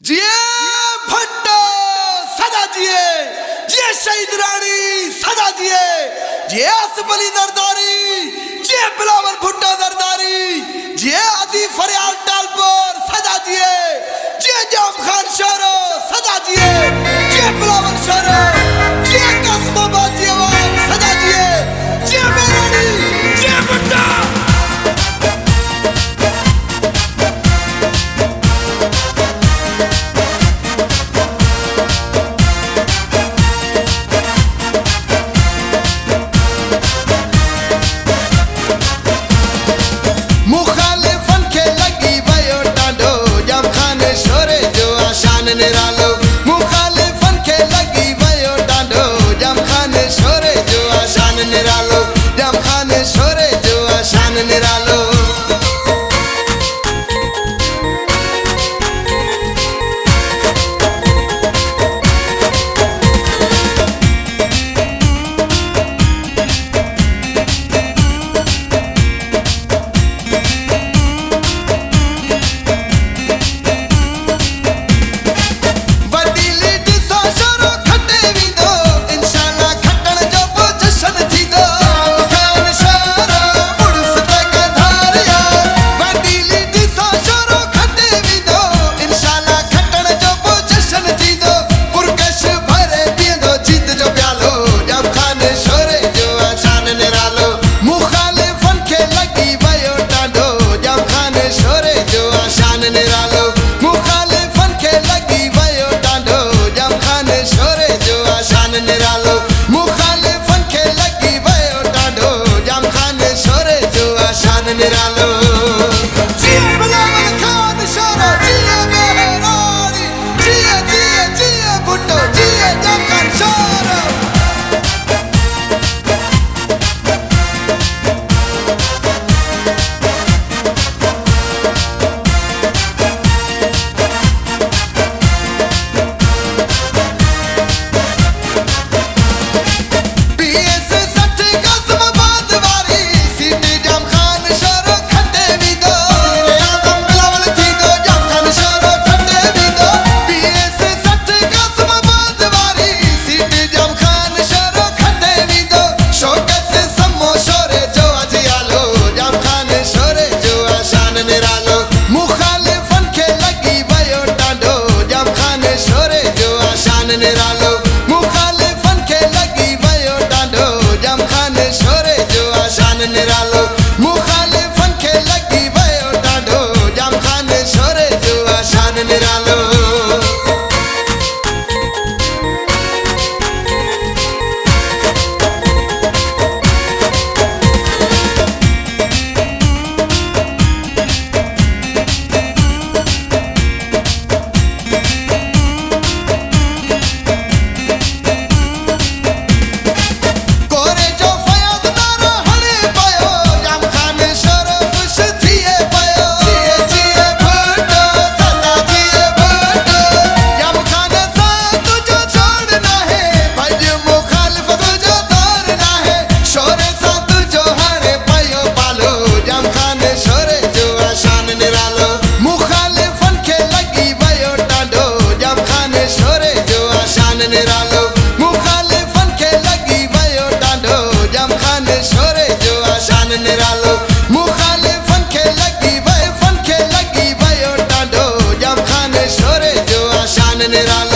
जिए भट्टो सदा जिए, जिए शहीद रानी सदा जिए, जिए आसिफ अली दरदारी, जिए बिलावल भुट्टो दरदारी, जिए आदि फरियाद टालपुर सदा जिए, जिए जाम खान शोरो सदा जिए, जिए बिलावल शोरो, जिए कासिमाबाद जियावान सदा जिए, जिए मेरानी, जिए भट्टो। निरालो मुखालिफन के लगी वयो डांडो, जम खान शोरे जो आशान निरालो, जम खान शोरे जो आशान निरालो। निरालो